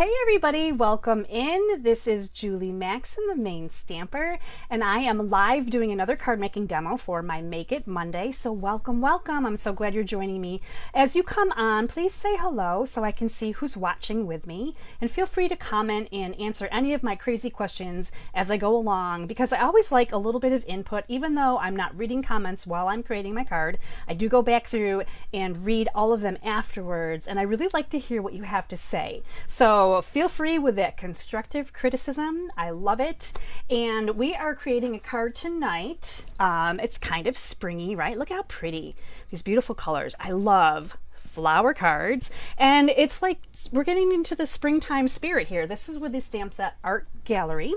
Hey everybody, welcome in. This is Julie Maxon, the main stamper, and I am live doing another card making demo for my Make It Monday. So welcome, welcome. I'm so glad you're joining me. As you come on, please say hello so I can see who's watching with me, and feel free to comment and answer any of my crazy questions as I go along, because I always like a little bit of input. Even though I'm not reading comments while I'm creating my card, I do go back through and read all of them afterwards, and I really like to hear what you have to say. So feel free with that constructive criticism. I love it. And we are creating a card tonight. It's kind of springy, right? Look how pretty. These beautiful colors. I love flower cards. And it's like we're getting into the springtime spirit here. This is with the stamp set Art Gallery.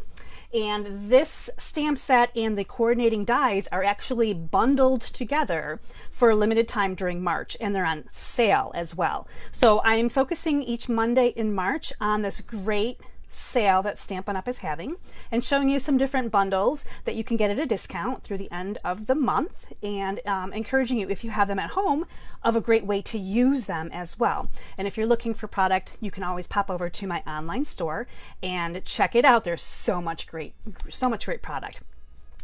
And this stamp set and the coordinating dies are actually bundled together for a limited time during March, and they're on sale as well. So I am focusing each Monday in March on this great sale that Stampin' Up! Is having, and showing you some different bundles that you can get at a discount through the end of the month, and encouraging you, if you have them at home, of a great way to use them as well. And if you're looking for product, you can always pop over to my online store and check it out. There's so much great product.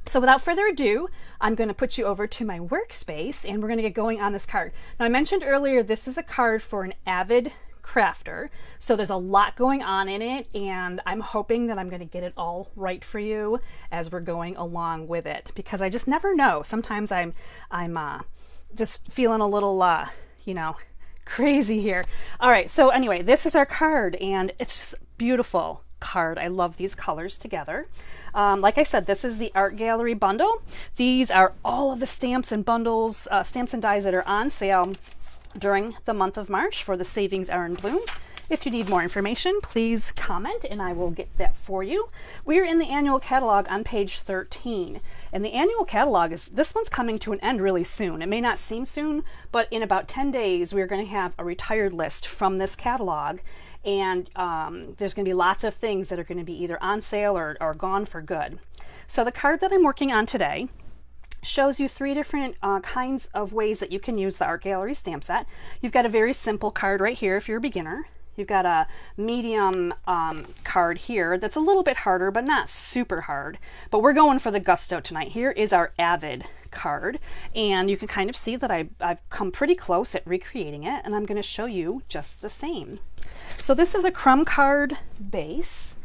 So without further ado, I'm going to put you over to my workspace and we're going to get going on this card. Now, I mentioned earlier, this is a card for an avid crafter, so there's a lot going on in it, and I'm hoping that I'm going to get it all right for you as we're going along with it, because I just never know. Sometimes I'm just feeling a little crazy here. All right, so anyway, this is our card, and it's just beautiful card. I love these colors together. Like I said, this is the Art Gallery bundle. These are all of the stamps and bundles, stamps and dies that are on sale during the month of March for the Savings Are in Bloom. If you need more information, please comment and I will get that for you. We are in the annual catalog on page 13. And the annual catalog this one's coming to an end really soon. It may not seem soon, but in about 10 days, we're going to have a retired list from this catalog. And there's going to be lots of things that are going to be either on sale or gone for good. So the card that I'm working on today shows you three different kinds of ways that you can use the Art Gallery stamp set. You've got a very simple card right here if you're a beginner. You've got a medium card here that's a little bit harder, but not super hard. But we're going for the gusto tonight. Here is our Avid card, and you can kind of see that I've come pretty close at recreating it, and I'm going to show you just the same. So this is a crumb card base,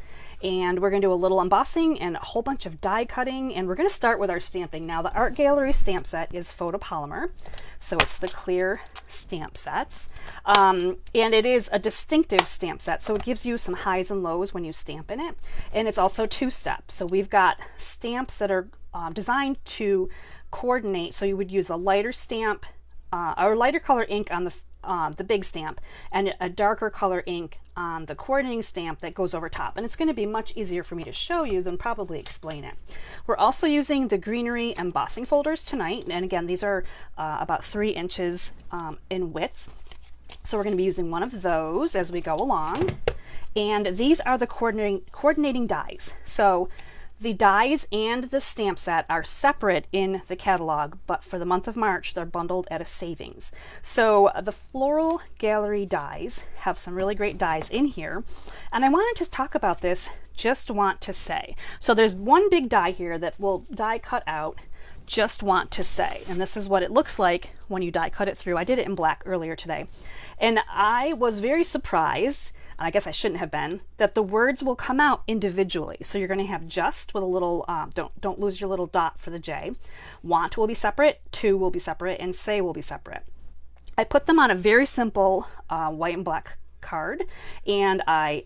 and we're going to do a little embossing and a whole bunch of die cutting, and we're going to start with our stamping. Now, the Art Gallery stamp set is photopolymer, so it's the clear stamp sets, and it is a distinctive stamp set, so it gives you some highs and lows when you stamp in it, and it's also two-step. So we've got stamps that are designed to coordinate, so you would use a lighter stamp or lighter color ink on the big stamp, and a darker color ink on the coordinating stamp that goes over top. And it's going to be much easier for me to show you than probably explain it. We're also using the Greenery embossing folders tonight. And again, these are about 3 inches in width. So we're going to be using one of those as we go along. And these are the coordinating dies. So the dies and the stamp set are separate in the catalog, but for the month of March, they're bundled at a savings. So the Floral Gallery dies have some really great dies in here. And I wanted to talk about this, just want to say. So there's one big die here that will die cut out, just want to say. And this is what it looks like when you die cut it through. I did it in black earlier today. And I was very surprised, and I guess I shouldn't have been, that the words will come out individually. So you're going to have just with a little, don't lose your little dot for the J. Want will be separate, to will be separate, and say will be separate. I put them on a very simple white and black card, and I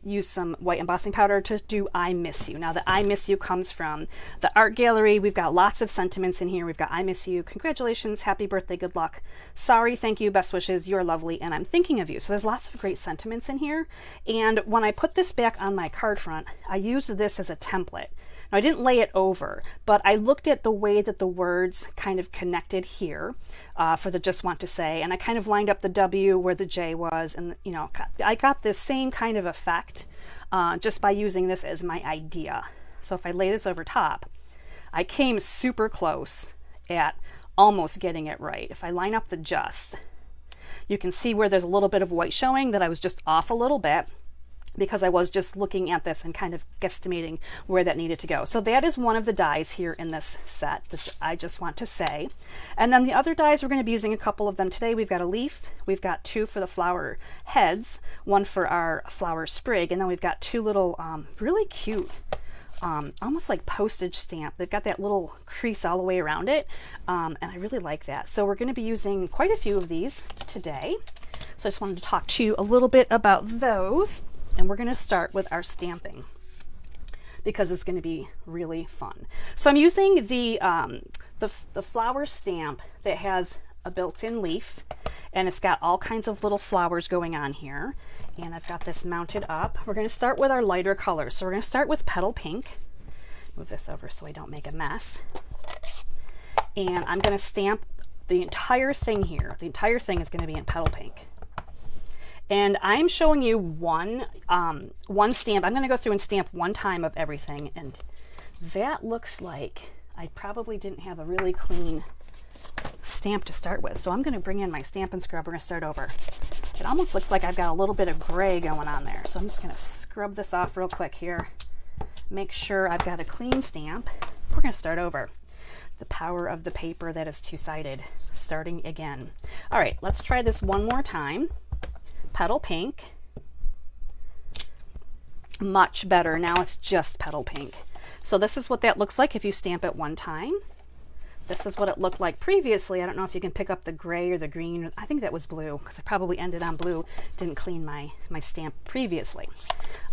use some white embossing powder to do I miss you. Now, the I miss you comes from the Art Gallery. We've got lots of sentiments in here. We've got I miss you, congratulations, happy birthday, good luck, sorry, thank you, best wishes, you're lovely, and I'm thinking of you. So there's lots of great sentiments in here. And when I put this back on my card front, I used this as a template. Now, I didn't lay it over, but I looked at the way that the words kind of connected here for the just want to say, and I kind of lined up the W where the J was, and I got this same kind of effect just by using this as my idea. So if I lay this over top, I came super close at almost getting it right. If I line up the just, you can see where there's a little bit of white showing that I was just off a little bit. because I was just looking at this and kind of guesstimating where that needed to go. So that is one of the dies here in this set that I just want to say. And then the other dies, we're going to be using a couple of them today. We've got a leaf, we've got two for the flower heads, one for our flower sprig, and then we've got two little really cute almost like postage stamp. They've got that little crease all the way around it, and I really like that. So we're going to be using quite a few of these today. So I just wanted to talk to you a little bit about those. And we're going to start with our stamping because it's going to be really fun. So I'm using the flower stamp that has a built-in leaf, and it's got all kinds of little flowers going on here. And I've got this mounted up. We're going to start with our lighter colors. So we're going to start with Petal Pink. Move this over so I don't make a mess. And I'm going to stamp the entire thing here. The entire thing is going to be in Petal Pink. And I'm showing you one stamp. I'm going to go through and stamp one time of everything. And that looks like I probably didn't have a really clean stamp to start with. So I'm going to bring in my Stampin' Scrub. We're going to start over. It almost looks like I've got a little bit of gray going on there. So I'm just going to scrub this off real quick here. Make sure I've got a clean stamp. We're going to start over. The power of the paper that is two-sided. Starting again. All right, let's try this one more time. Petal Pink. Much better. Now it's just Petal Pink. So this is what that looks like if you stamp it one time. This is what it looked like previously. I don't know if you can pick up the gray or the green. I think that was blue because I probably ended on blue. Didn't clean my stamp previously.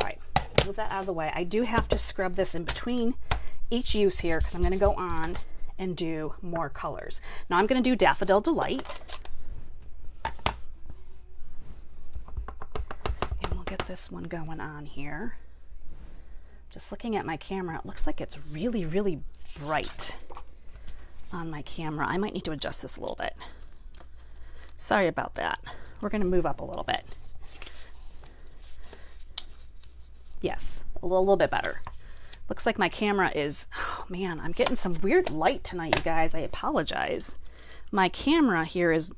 All right, move that out of the way. I do have to scrub this in between each use here because I'm going to go on and do more colors. Now I'm going to do Daffodil Delight. Get this one going on here. Just looking at my camera, it looks like it's really, really bright on my camera. I might need to adjust this a little bit. Sorry about that. We're going to move up a little bit. Yes, a little bit better. Looks like my camera is, oh man, I'm getting some weird light tonight, you guys. I apologize. My camera here is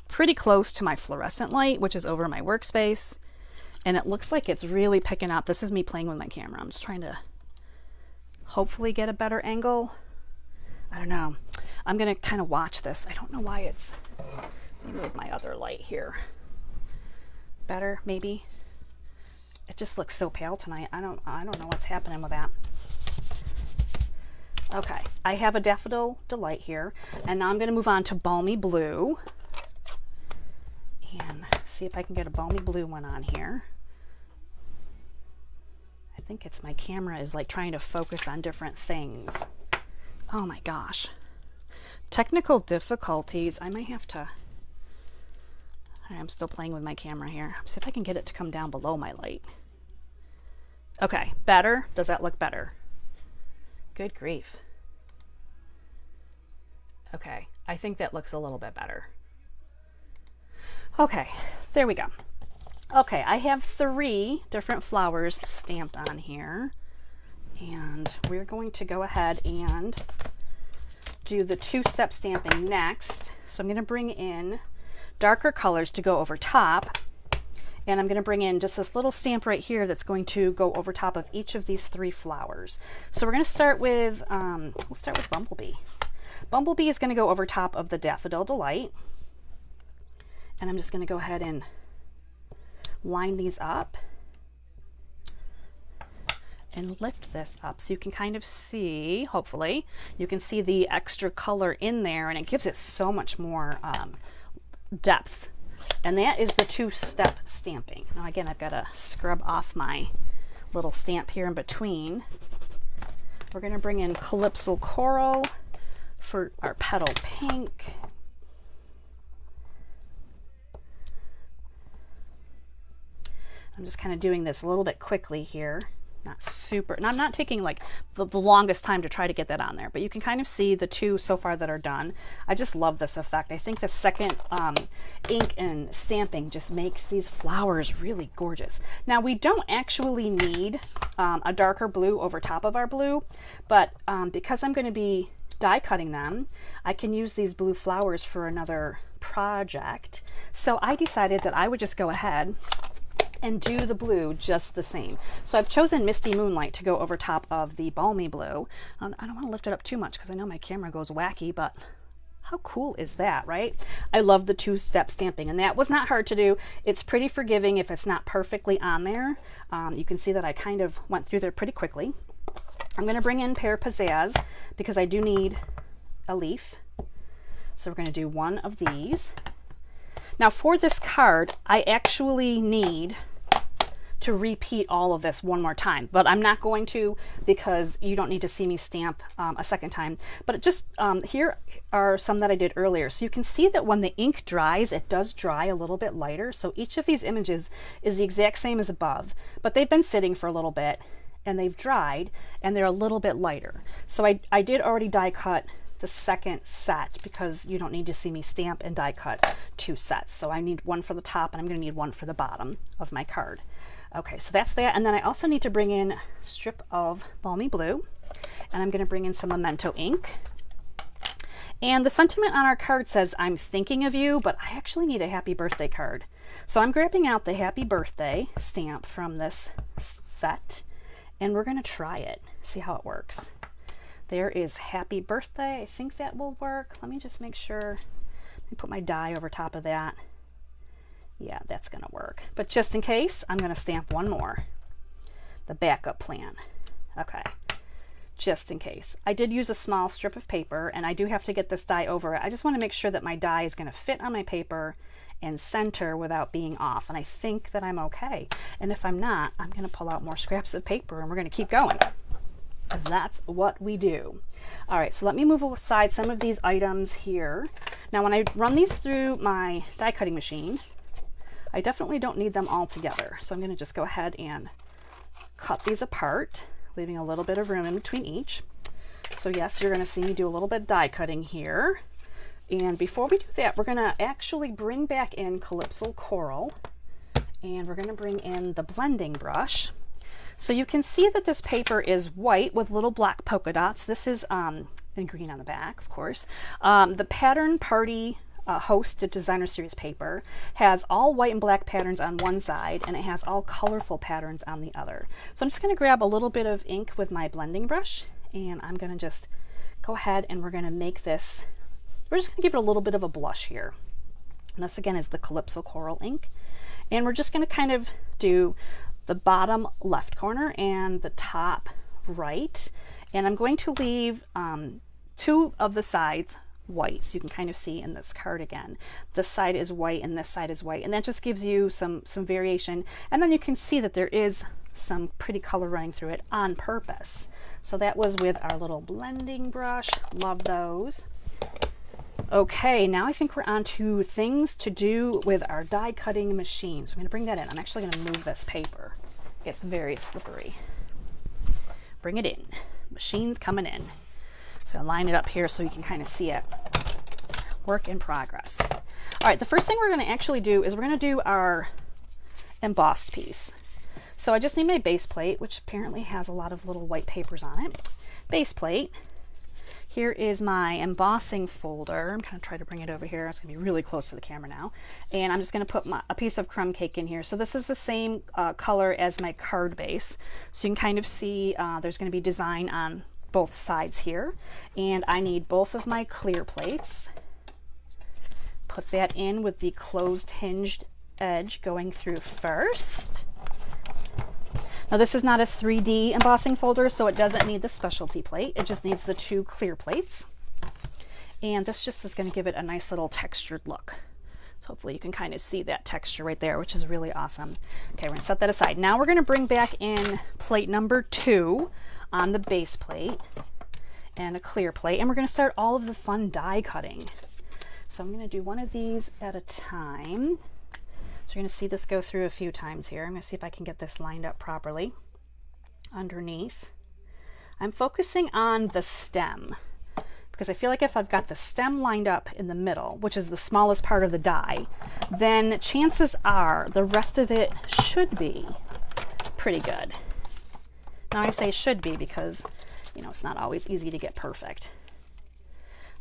pretty close to my fluorescent light, which is over my workspace. And it looks like it's really picking up. This is me playing with my camera. I'm just trying to hopefully get a better angle. I don't know. I'm going to kind of watch this. I don't know why it's... Let me move my other light here. Better, maybe. It just looks so pale tonight. I don't know what's happening with that. Okay, I have a Daffodil Delight here. And now I'm going to move on to Balmy Blue. And see if I can get a balmy blue one on here. I think it's my camera is like trying to focus on different things. Oh my gosh. Technical difficulties. I might have to... I'm still playing with my camera here. See if I can get it to come down below my light. Okay, better? Does that look better? Good grief. Okay, I think that looks a little bit better. Okay, there we go. Okay, I have 3 different flowers stamped on here. And we're going to go ahead and do the 2-step stamping next. So I'm going to bring in darker colors to go over top. And I'm going to bring in just this little stamp right here that's going to go over top of each of these 3 flowers. So we're going to start with, we'll start with Bumblebee. Bumblebee is going to go over top of the Daffodil Delight. And I'm just going to go ahead and line these up and lift this up so you can kind of see, hopefully, you can see the extra color in there, and it gives it so much more depth. And that is the 2-step stamping. Now again, I've got to scrub off my little stamp here in between. We're going to bring in Calypso Coral for our Petal Pink. I'm just kind of doing this a little bit quickly here. Not super, and I'm not taking like the longest time to try to get that on there, but you can kind of see the 2 so far that are done. I just love this effect. I think the second ink and stamping just makes these flowers really gorgeous. Now we don't actually need a darker blue over top of our blue, but because I'm going to be die cutting them, I can use these blue flowers for another project. So I decided that I would just go ahead and do the blue just the same. So I've chosen Misty Moonlight to go over top of the Balmy Blue. I don't want to lift it up too much because I know my camera goes wacky, but how cool is that, right? I love the two-step stamping, and that was not hard to do. It's pretty forgiving if it's not perfectly on there. You can see that I kind of went through there pretty quickly. I'm going to bring in Pear Pizzazz because I do need a leaf. So we're going to do one of these. Now for this card, I actually need to repeat all of this one more time, but I'm not going to because you don't need to see me stamp a second time. But it just here are some that I did earlier. So you can see that when the ink dries, it does dry a little bit lighter. So each of these images is the exact same as above, but they've been sitting for a little bit and they've dried and they're a little bit lighter. So I did already die cut the second set because you don't need to see me stamp and die cut two sets. So I need one for the top and I'm going to need one for the bottom of my card. Okay, so that's that. And then I also need to bring in a strip of Balmy Blue, and I'm going to bring in some Memento ink. And the sentiment on our card says, I'm thinking of you, but I actually need a happy birthday card. So I'm grabbing out the happy birthday stamp from this set, and we're going to try it, see how it works. There is happy birthday. I think that will work. Let me just make sure. Let me put my die over top of that. Yeah, that's going to work. But just in case, I'm going to stamp one more. The backup plan. Okay. Just in case. I did use a small strip of paper, and I do have to get this die over it. I just want to make sure that my die is going to fit on my paper and center without being off. And I think that I'm okay. And if I'm not, I'm going to pull out more scraps of paper and we're going to keep going, because that's what we do. All right, so let me move aside some of these items here. Now, when I run these through my die cutting machine, I definitely don't need them all together. So I'm going to just go ahead and cut these apart, leaving a little bit of room in between each. So yes, you're going to see me do a little bit of die cutting here. And before we do that, we're going to actually bring back in Calypso Coral, and we're going to bring in the blending brush. So you can see that this paper is white with little black polka dots. This is and green on the back, of course. The Pattern Party Host Designer Series paper has all white and black patterns on one side, and it has all colorful patterns on the other. So I'm just going to grab a little bit of ink with my blending brush, and I'm going to just go ahead and we're going to make this, we're just going to give it a little bit of a blush here. And this again is the Calypso Coral ink. And we're just going to kind of do the bottom left corner and the top right. And I'm going to leave two of the sides white, so you can kind of see in this card again. This side is white and this side is white, and that just gives you some variation. And then you can see that there is some pretty color running through it on purpose. So that was with our little blending brush. Love those. Okay, now I think we're on to things to do with our die cutting machine. So I'm going to bring that in. I'm actually going to move this paper. It's very slippery. Bring it in. Machine's coming in. So I'll line it up here so you can kind of see it. Work in progress. All right, the first thing we're going to actually do is we're going to do our embossed piece. So I just need my base plate, which apparently has a lot of little white papers on it. Base plate. Here is my embossing folder. I'm going to try to bring it over here. It's going to be really close to the camera now. And I'm just going to put a piece of crumb cake in here. So this is the same color as my card base. So you can kind of see there's going to be design on both sides here. And I need both of my clear plates. Put that in with the closed hinged edge going through first. Now this is not a 3D embossing folder, so it doesn't need the specialty plate. It just needs the two clear plates. And this just is going to give it a nice little textured look. So hopefully you can kind of see that texture right there, which is really awesome. Okay, we're going to set that aside. Now we're going to bring back in plate number 2 on the base plate and a clear plate. And we're going to start all of the fun die cutting. So I'm going to do one of these at a time. So you're going to see this go through a few times here. I'm going to see if I can get this lined up properly underneath. I'm focusing on the stem because I feel like if I've got the stem lined up in the middle, which is the smallest part of the die, then chances are the rest of it should be pretty good. Now I say should be because, you know, it's not always easy to get perfect.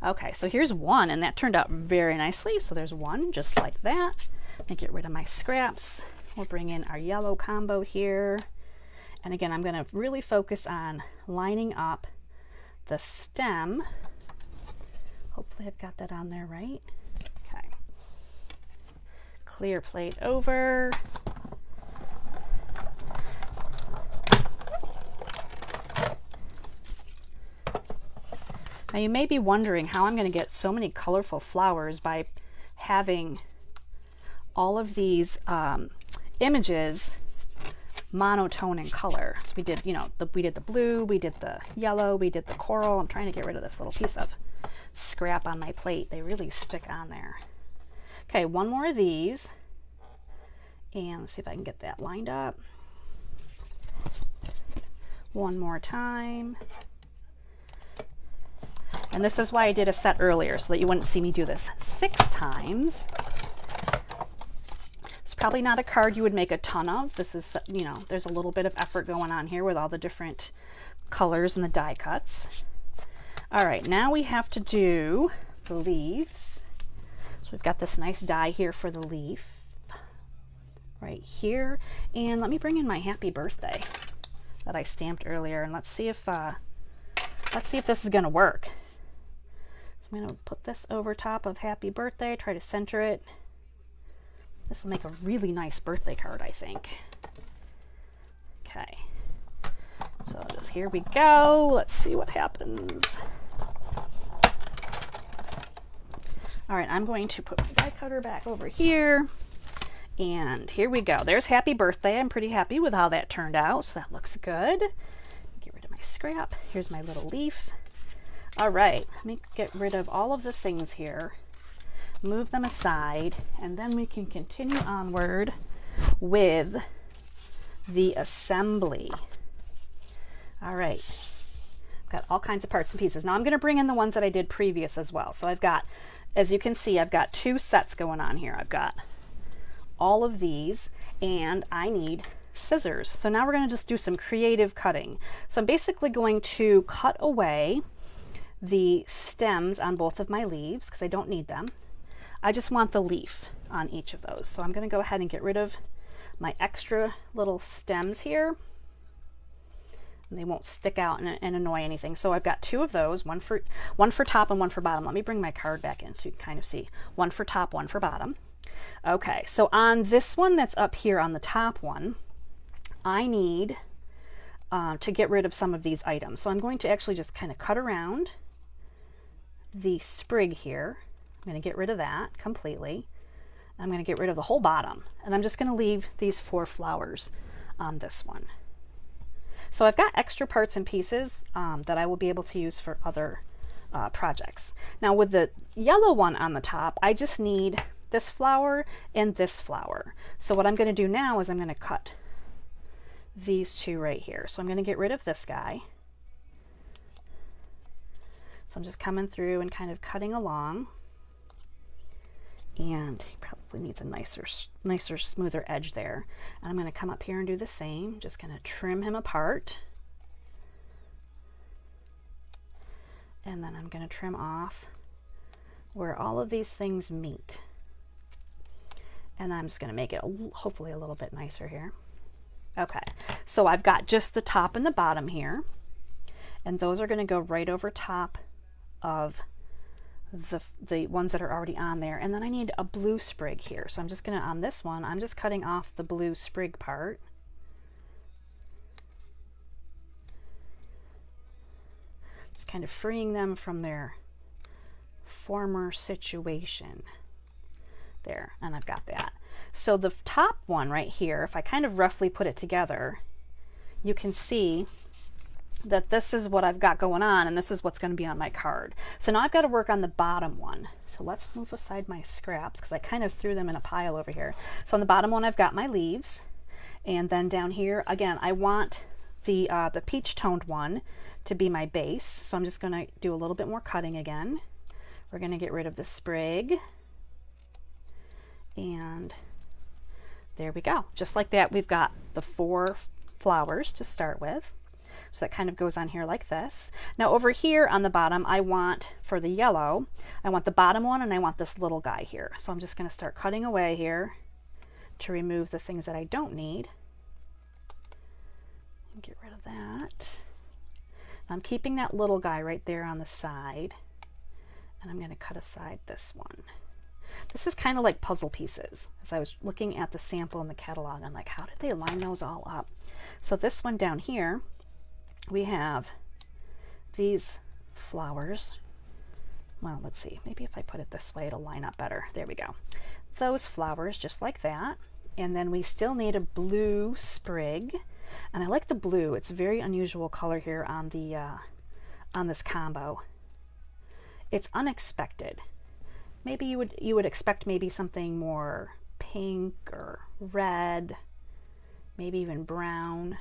Okay, so here's one, and that turned out very nicely. So there's one just like that. Let me get rid of my scraps. We'll bring in our yellow combo here. And again, I'm going to really focus on lining up the stem. Hopefully I've got that on there right. Okay. Clear plate over. Now you may be wondering how I'm going to get so many colorful flowers by having all of these images monotone in color. So we did, you know, we did the blue, we did the yellow, we did the coral. I'm trying to get rid of this little piece of scrap on my plate. They really stick on there. Okay, one more of these. And let's see if I can get that lined up. One more time. And this is why I did a set earlier, so that you wouldn't see me do this 6 times. It's probably not a card you would make a ton of. This is, you know, there's a little bit of effort going on here with all the different colors and the die cuts. All right, now we have to do the leaves. So we've got this nice die here for the leaf right here. And let me bring in my happy birthday that I stamped earlier, and let's see if this is gonna work. I'm going to put this over top of happy birthday, try to center it. This will make a really nice birthday card, I think. Okay, so just here we go. Let's see what happens. All right, I'm going to put my die cutter back over here. And here we go. There's happy birthday. I'm pretty happy with how that turned out, so that looks good. Get rid of my scrap. Here's my little leaf. All right, let me get rid of all of the things here, move them aside, and then we can continue onward with the assembly. All right, I've got all kinds of parts and pieces. Now I'm going to bring in the ones that I did previous as well. So I've got, as you can see, I've got 2 sets going on here. I've got all of these, and I need scissors. So now we're going to just do some creative cutting. So I'm basically going to cut away the stems on both of my leaves because I don't need them. I just want the leaf on each of those. So I'm going to go ahead and get rid of my extra little stems here. And they won't stick out and annoy anything. So I've got 2 of those, one for top and one for bottom. Let me bring my card back in so you can kind of see. One for top, one for bottom. Okay, so on this one that's up here on the top one, I need to get rid of some of these items. So I'm going to actually just kind of cut around the sprig here. I'm going to get rid of that completely. I'm going to get rid of the whole bottom, and I'm just going to leave these 4 flowers on this one. So I've got extra parts and pieces that I will be able to use for other projects. Now with the yellow one on the top, I just need this flower and this flower. So what I'm going to do now is I'm going to cut these 2 right here. So I'm going to get rid of this guy. So I'm just coming through and kind of cutting along. And he probably needs a nicer, smoother edge there. And I'm going to come up here and do the same. Just going to trim him apart. And then I'm going to trim off where all of these things meet. And I'm just going to make it hopefully a little bit nicer here. Okay, so I've got just the top and the bottom here. And those are going to go right over top of the ones that are already on there. And then I need a blue sprig here. So I'm just going to, on this one, I'm just cutting off the blue sprig part. Just kind of freeing them from their former situation. There, and I've got that. So the top one right here, if I kind of roughly put it together, you can see that this is what I've got going on, and this is what's going to be on my card. So now I've got to work on the bottom one. So let's move aside my scraps because I kind of threw them in a pile over here. So on the bottom one, I've got my leaves, and then down here, again, I want the peach toned one to be my base. So I'm just going to do a little bit more cutting again. We're going to get rid of the sprig. And there we go. Just like that, we've got the 4 flowers to start with. So that kind of goes on here like this. Now over here on the bottom, I want, for the yellow, I want the bottom one and I want this little guy here. So I'm just going to start cutting away here to remove the things that I don't need. And get rid of that. I'm keeping that little guy right there on the side, and I'm going to cut aside this one. This is kind of like puzzle pieces. As I was looking at the sample in the catalog, I'm like, how did they line those all up? So this one down here, we have these flowers. Well, let's see, maybe if I put it this way, it'll line up better. There we go. Those flowers just like that. And then we still need a blue sprig. And I like the blue. It's a very unusual color here on the on this combo. It's unexpected. Maybe you would expect maybe something more pink or red, maybe even brown.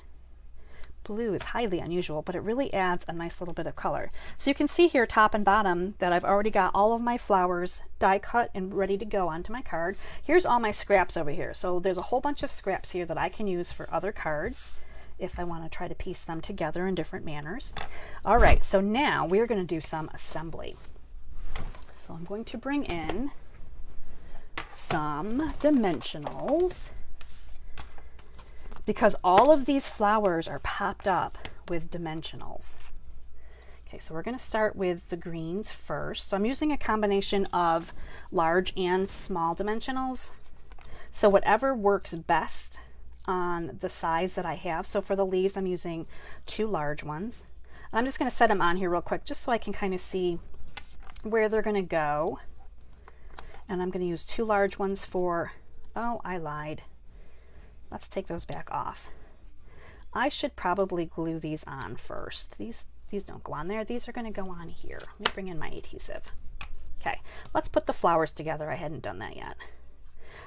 Blue is highly unusual, but it really adds a nice little bit of color. So you can see here top and bottom that I've already got all of my flowers die cut and ready to go onto my card. Here's all my scraps over here. So there's a whole bunch of scraps here that I can use for other cards if I want to try to piece them together in different manners. All right, so now we're going to do some assembly. So I'm going to bring in some dimensionals, because all of these flowers are popped up with dimensionals. Okay, so we're going to start with the greens first. So I'm using a combination of large and small dimensionals. So whatever works best on the size that I have. So for the leaves, I'm using 2 large ones. And I'm just going to set them on here real quick just so I can kind of see where they're going to go. And I'm going to use 2 large ones for, oh, I lied. Let's take those back off. I should probably glue these on first. These don't go on there. These are going to go on here. Let me bring in my adhesive. Okay, let's put the flowers together. I hadn't done that yet.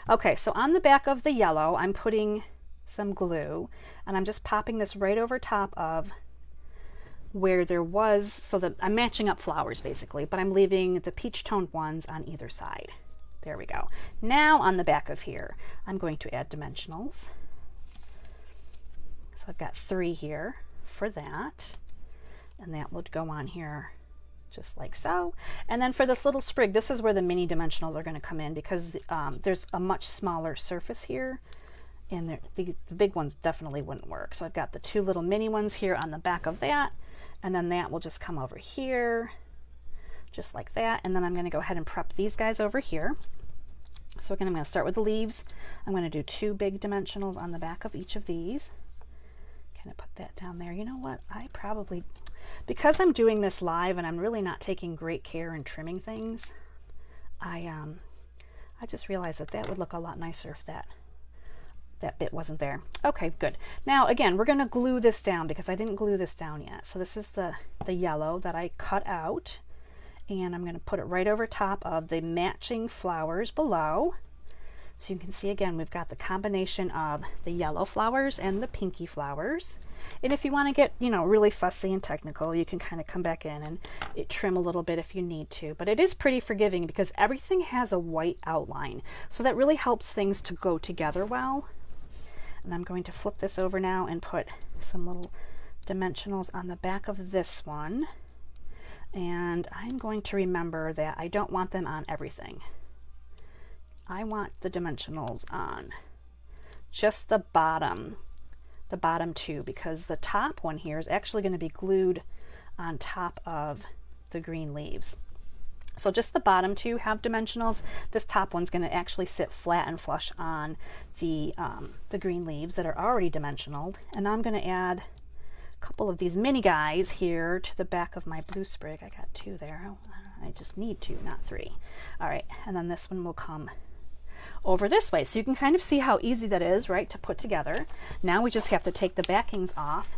Okay, so on the back of the yellow, I'm putting some glue, and I'm just popping this right over top of where there was, so that I'm matching up flowers basically, but I'm leaving the peach toned ones on either side. There we go. Now on the back of here, I'm going to add dimensionals. So I've got 3 here for that, and that would go on here just like so. And then for this little sprig, this is where the mini dimensionals are going to come in, because there's a much smaller surface here, and the big ones definitely wouldn't work. So I've got the 2 little mini ones here on the back of that, and then that will just come over here just like that. And then I'm going to go ahead and prep these guys over here. So again, I'm going to start with the leaves. I'm going to do 2 big dimensionals on the back of each of these. Kind of put that down there. You know what? I probably, because I'm doing this live and I'm really not taking great care in trimming things, I just realized that that would look a lot nicer if that bit wasn't there. Okay, good. Now again, we're going to glue this down because I didn't glue this down yet. So this is the yellow that I cut out, and I'm going to put it right over top of the matching flowers below. So you can see again, we've got the combination of the yellow flowers and the pinky flowers. And if you want to get, you know, really fussy and technical, you can kind of come back in and trim a little bit if you need to. But it is pretty forgiving because everything has a white outline. So that really helps things to go together well. And I'm going to flip this over now and put some little dimensionals on the back of this one. And I'm going to remember that I don't want them on everything. I want the dimensionals on just the bottom 2, because the top one here is actually going to be glued on top of the green leaves. So just the bottom 2 have dimensionals. This top one's going to actually sit flat and flush on the green leaves that are already dimensional. And now I'm going to add a couple of these mini guys here to the back of my blue sprig. I got 2 there. I just need 2, not 3. All right, and then this one will come over this way. So you can kind of see how easy that is, right, to put together. Now we just have to take the backings off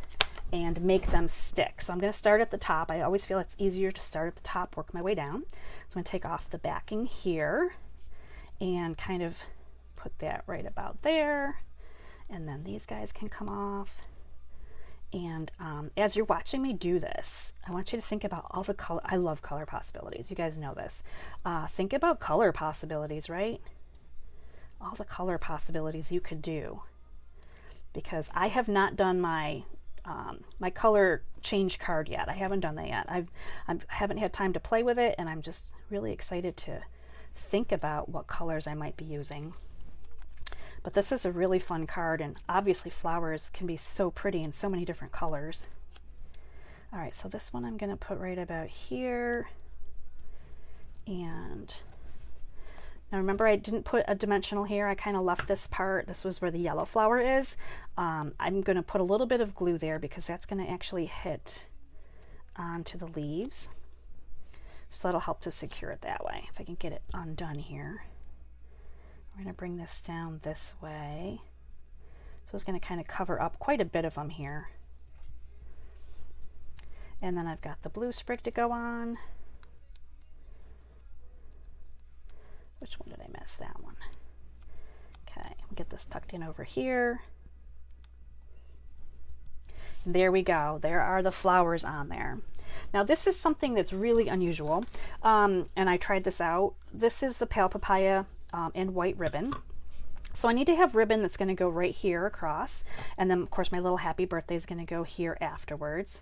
and make them stick. So I'm going to start at the top. I always feel it's easier to start at the top, work my way down. So I'm going to take off the backing here and kind of put that right about there. And then these guys can come off. And as you're watching me do this, I want you to think about all the color. I love color possibilities. You guys know this. Think about color possibilities, right? All the color possibilities you could do. Because I have not done my my color change card yet. I haven't done that yet. I haven't had time to play with it, and I'm just really excited to think about what colors I might be using. But this is a really fun card, and obviously flowers can be so pretty in so many different colors. All right, so this one I'm going to put right about here. And now remember, I didn't put a dimensional here. I kind of left this part. This was where the yellow flower is. I'm going to put a little bit of glue there because that's going to actually hit onto the leaves. So that'll help to secure it that way. If I can get it undone here. We're going to bring this down this way. So it's going to kind of cover up quite a bit of them here. And then I've got the blue sprig to go on. Which one did I miss? That one. Okay, we'll get this tucked in over here. And there we go. There are the flowers on there. Now this is something that's really unusual, and I tried this out. This is the Pale Papaya and white ribbon. So I need to have ribbon that's going to go right here across, and then of course my little happy birthday is going to go here afterwards.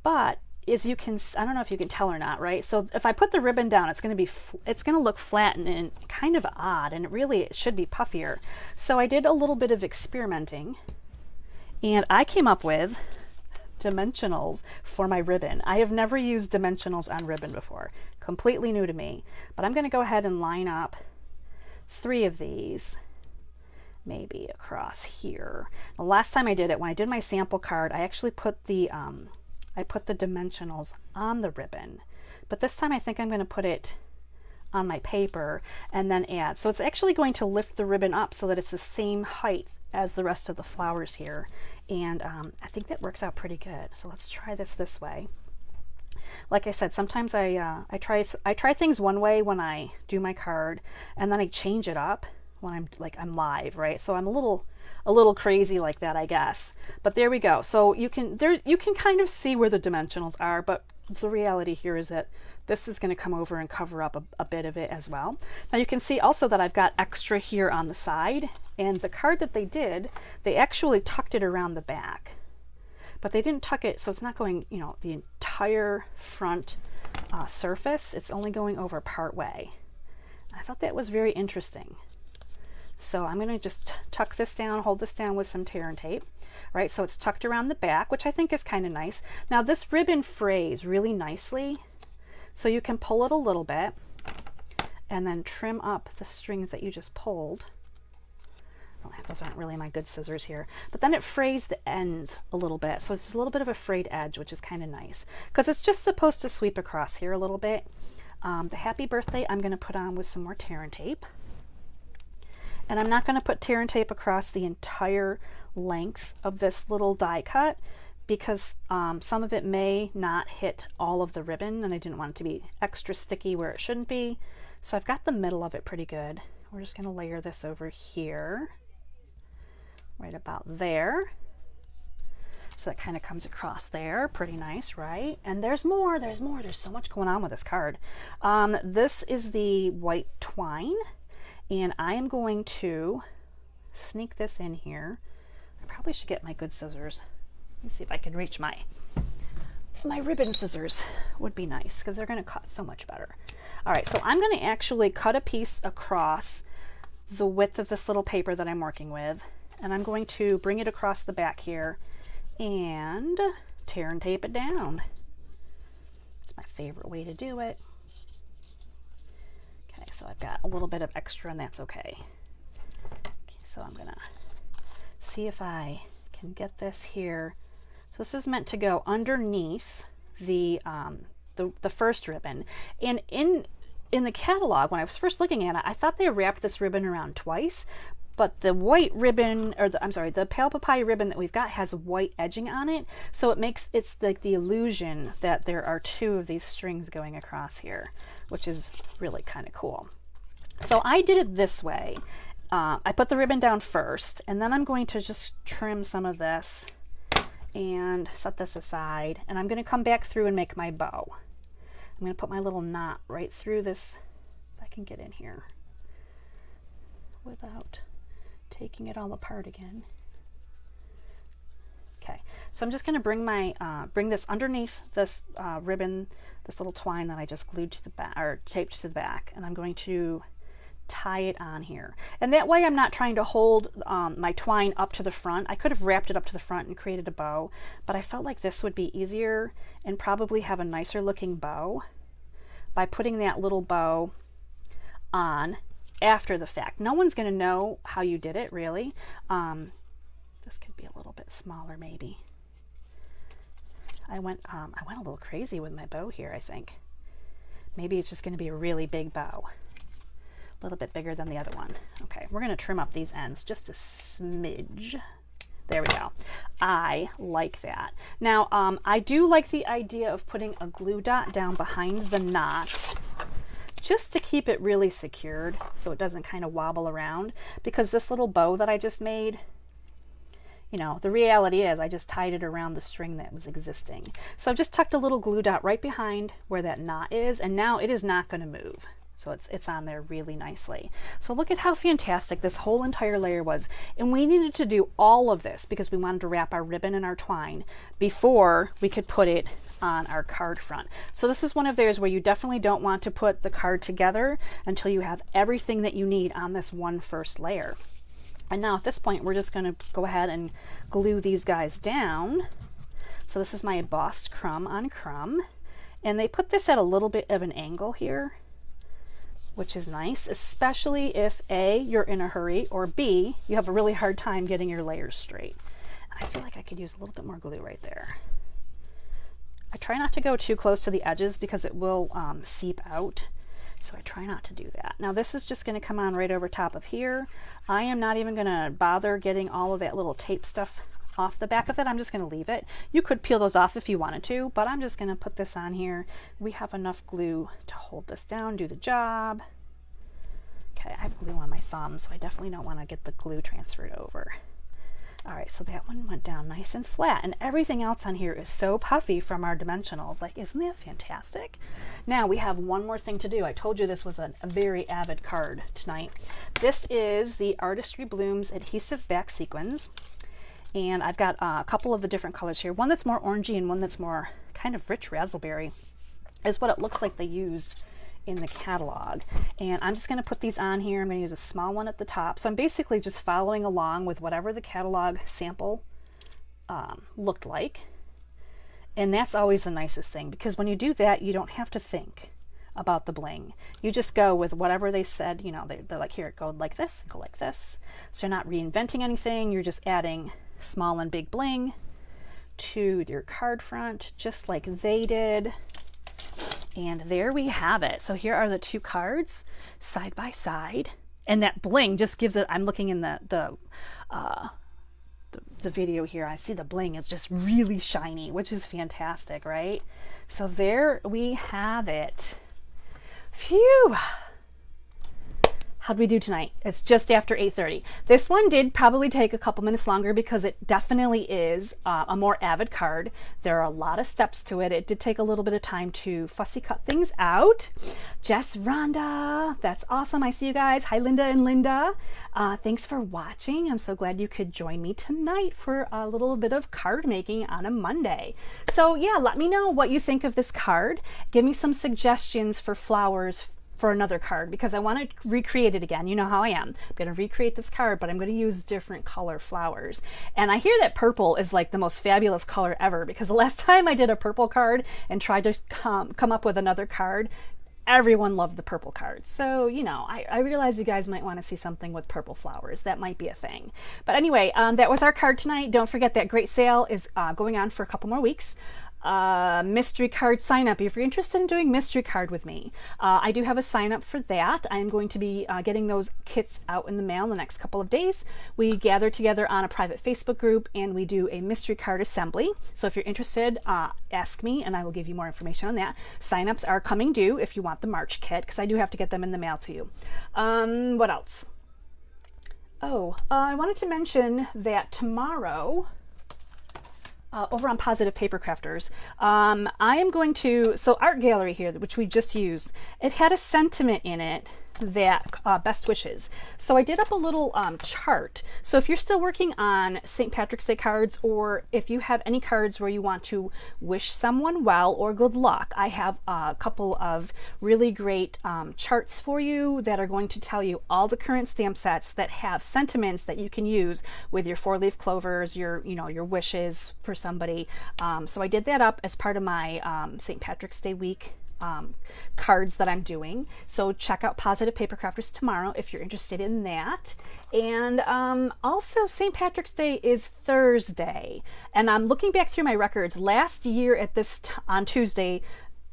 But as you can, I don't know if you can tell or not, right? So if I put the ribbon down, it's going to look flat and kind of odd, and it should be puffier. So I did a little bit of experimenting, and I came up with dimensionals for my ribbon. I have never used dimensionals on ribbon before. Completely new to me. But I'm going to go ahead and line up 3 of these, maybe across here. The last time I did it, when I did my sample card, I actually put the dimensionals on the ribbon, but this time I think I'm going to put it on my paper and then add. So it's actually going to lift the ribbon up so that it's the same height as the rest of the flowers here, and I think that works out pretty good. So let's try this way. Like I said, sometimes I try things one way when I do my card, and then I change it up when I'm live, right? So I'm a little crazy like that, I guess. But there we go. So you can kind of see where the dimensionals are, but the reality here is that this is going to come over and cover up a bit of it as well. Now you can see also that I've got extra here on the side, and the card that they did, they actually tucked it around the back, but they didn't tuck it so it's not going, you know, the entire front surface. It's only going over part way. I thought that was very interesting. So I'm going to just tuck this down, hold this down with some tear and tape, right? So it's tucked around the back, which I think is kind of nice. Now this ribbon frays really nicely, so you can pull it a little bit and then trim up the strings that you just pulled. Oh, those aren't really my good scissors here, but then it frays the ends a little bit. So it's a little bit of a frayed edge, which is kind of nice because it's just supposed to sweep across here a little bit. The happy birthday I'm going to put on with some more tear and tape. And I'm not going to put tear and tape across the entire length of this little die cut because some of it may not hit all of the ribbon, and I didn't want it to be extra sticky where it shouldn't be. So I've got the middle of it pretty good. We're just going to layer this over here, right about there. So that kind of comes across there. Pretty nice, right? And there's more. There's so much going on with this card. This is the white twine. And I am going to sneak this in here. I probably should get my good scissors. Let me see if I can reach my ribbon scissors. Would be nice because they're going to cut so much better. All right, so I'm going to actually cut a piece across the width of this little paper that I'm working with, and I'm going to bring it across the back here and tear and tape it down. It's my favorite way to do it. So I've got a little bit of extra, and that's okay. So I'm gonna see if I can get this here. So this is meant to go underneath the first ribbon. And in the catalog, when I was first looking at it, I thought they wrapped this ribbon around twice, but the white ribbon, or the Pale Papaya ribbon that we've got has white edging on it, so it's like the illusion that there are 2 of these strings going across here, which is really kind of cool. So I did it this way. I put the ribbon down first, and then I'm going to just trim some of this and set this aside, and I'm going to come back through and make my bow. I'm going to put my little knot right through this, if I can get in here without taking it all apart again. Okay, so I'm just going to bring this underneath this ribbon, this little twine that I just glued to the back, or taped to the back, and I'm going to tie it on here. And that way I'm not trying to hold my twine up to the front. I could have wrapped it up to the front and created a bow, but I felt like this would be easier and probably have a nicer looking bow by putting that little bow on after the fact. No one's going to know how you did it, really. This could be a little bit smaller, maybe. I went a little crazy with my bow here, I think. Maybe it's just going to be a really big bow. A little bit bigger than the other one. Okay, we're going to trim up these ends just a smidge. There we go. I like that. Now, I do like the idea of putting a glue dot down behind the knot just to keep it really secured so it doesn't kind of wobble around, because this little bow that I just made, you know, the reality is I just tied it around the string that was existing. So I've just tucked a little glue dot right behind where that knot is, and now it is not going to move. So it's on there really nicely. So look at how fantastic this whole entire layer was. And we needed to do all of this because we wanted to wrap our ribbon and our twine before we could put it on our card front. So this is one of theirs where you definitely don't want to put the card together until you have everything that you need on this one first layer. And now at this point, we're just going to go ahead and glue these guys down. So this is my embossed crumb on crumb. And they put this at a little bit of an angle here, which is nice, especially if A, you're in a hurry, or B, you have a really hard time getting your layers straight. And I feel like I could use a little bit more glue right there. I try not to go too close to the edges because it will seep out. So I try not to do that. Now this is just going to come on right over top of here. I am not even going to bother getting all of that little tape stuff off the back of it. I'm just going to leave it. You could peel those off if you wanted to, but I'm just going to put this on here. We have enough glue to hold this down, do the job. Okay, I have glue on my thumb, so I definitely don't want to get the glue transferred over. All right, so that one went down nice and flat, and everything else on here is so puffy from our dimensionals. Like, isn't that fantastic? Now we have one more thing to do. I told you this was a very avid card tonight. This is the Artistry Blooms Adhesive Back Sequins. And I've got a couple of the different colors here. One that's more orangey and one that's more kind of rich raspberry is what it looks like they used in the catalog. And I'm just going to put these on here. I'm going to use a small one at the top. So I'm basically just following along with whatever the catalog sample looked like. And that's always the nicest thing, because when you do that, you don't have to think about the bling. You just go with whatever they said. You know, they're like, here, go like this, go like this. So you're not reinventing anything. You're just adding small and big bling to your card front, just like they did. And there we have it. So here are the two cards side by side, and that bling just gives it, I'm looking in the video here, I see the bling is just really shiny, which is fantastic, right? So there we have it. Phew. How'd we do tonight? It's just after 8:30. This one did probably take a couple minutes longer because it definitely is a more avid card. There are a lot of steps to it. It did take a little bit of time to fussy cut things out. Jess, Rhonda, that's awesome. I see you guys. Hi, Linda and Linda. Thanks for watching. I'm so glad you could join me tonight for a little bit of card making on a Monday. So yeah, let me know what you think of this card. Give me some suggestions for flowers for another card, because I want to recreate it again. You know how I am. I'm going to recreate this card, but I'm going to use different color flowers. And I hear that purple is like the most fabulous color ever, because the last time I did a purple card and tried to come up with another card, everyone loved the purple card. So, you know, I realize you guys might want to see something with purple flowers. That might be a thing. But anyway, that was our card tonight. Don't forget that great sale is going on for a couple more weeks. Mystery card sign up. If you're interested in doing mystery card with me, I do have a sign up for that. I'm going to be getting those kits out in the mail in the next couple of days. We gather together on a private Facebook group and we do a mystery card assembly. So if you're interested, ask me and I will give you more information on that. Sign-ups are coming due if you want the March kit, because I do have to get them in the mail to you. What else? Oh, I wanted to mention that tomorrow, over on Positive Paper Crafters, I am going to, so Art Gallery here, which we just used, it had a sentiment in it that best wishes. So I did up a little chart. So if you're still working on St. Patrick's Day cards, or if you have any cards where you want to wish someone well or good luck, I have a couple of really great charts for you that are going to tell you all the current stamp sets that have sentiments that you can use with your 4-leaf clovers, your your wishes for somebody. So I did that up as part of my St. Patrick's Day week cards that I'm doing. So check out Positive Paper Crafters tomorrow if you're interested in that. And also St. Patrick's Day is Thursday, and I'm looking back through my records. Last year at this on Tuesday,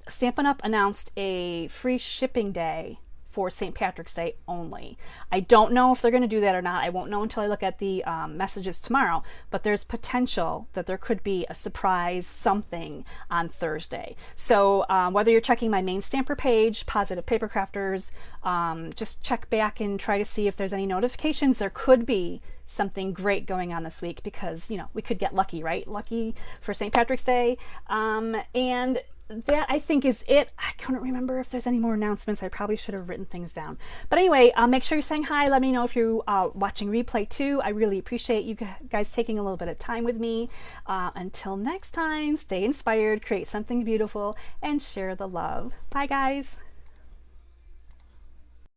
Stampin' Up! Announced a free shipping day for St. Patrick's Day only. I don't know if they're going to do that or not. I won't know until I look at the messages tomorrow, but there's potential that there could be a surprise something on Thursday. So whether you're checking my main stamper page, Positive Paper Crafters, just check back and try to see if there's any notifications. There could be something great going on this week, because we could get lucky, right? Lucky for St. Patrick's Day. And that, I think, is it. I couldn't remember if there's any more announcements. I probably should have written things down. But anyway, make sure you're saying hi. Let me know if you're watching replay too. I really appreciate you guys taking a little bit of time with me. Until next time, stay inspired, create something beautiful, and share the love. Bye, guys.